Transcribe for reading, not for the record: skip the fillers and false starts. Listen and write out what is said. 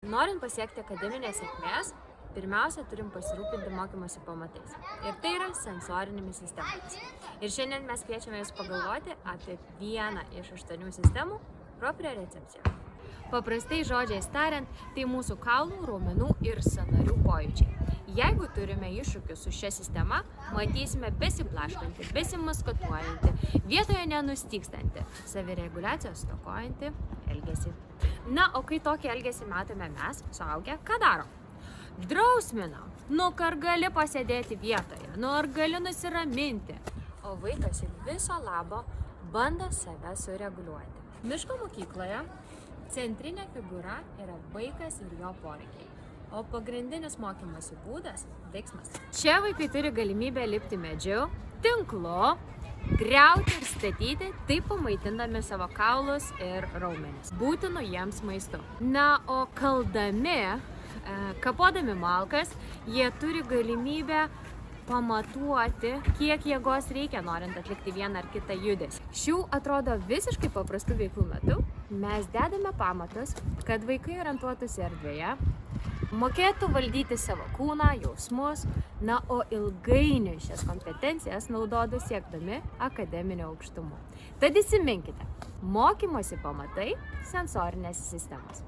Norint pasiekti akademinės sėkmės, pirmiausia, turim pasirūpinti mokymosi pamatais. Ir tai yra sensorinėmis sistemomis. Ir šiandien mes kviečiame jūs pagalvoti apie vieną iš 8 sistemų – propriocepciją. Paprastai žodžiais tariant, tai mūsų kaulų, raumenų ir sąnarių pojūčiai. Jeigu turime iššūkių su šia sistema, matysime besiblaškantį, besimaskatuojantį, vietoje nenustygstantį, savireguliacijos stokojantį elgesį. Na, o kai tokį elgesį matome mes, suaugę, ką darom? Drausminam. Ar gali pasėdėti vietoje, ar gali nusiraminti. O vaikas ir viso labo bando save sureguliuoti. Miško mokykloje centrinė figūra yra vaikas ir jo poreikiai. O pagrindinis mokymosi būdas – veiksmas. Čia vaikai turi galimybę lipti medžiu, tinklu, griauti ir statyti, taip pamaitindami savo kaulus ir raumenis, būtinu jiems maistu. Na, o kaldami, kapodami malkas, jie turi galimybę pamatuoti, kiek jėgos reikia, norint atlikti vieną ar kitą judesį. Šių atrodo visiškai paprastų veiklų metu mes dedame pamatus, kad vaikai orientuotųsi erdvėje, mokėtų valdyti savo kūną, jausmus, na, o ilgainiui šias kompetencijas naudotų siekdami akademinio aukštumų. Tad įsiminkite, mokymosi pamatai – sensorinės sistemos.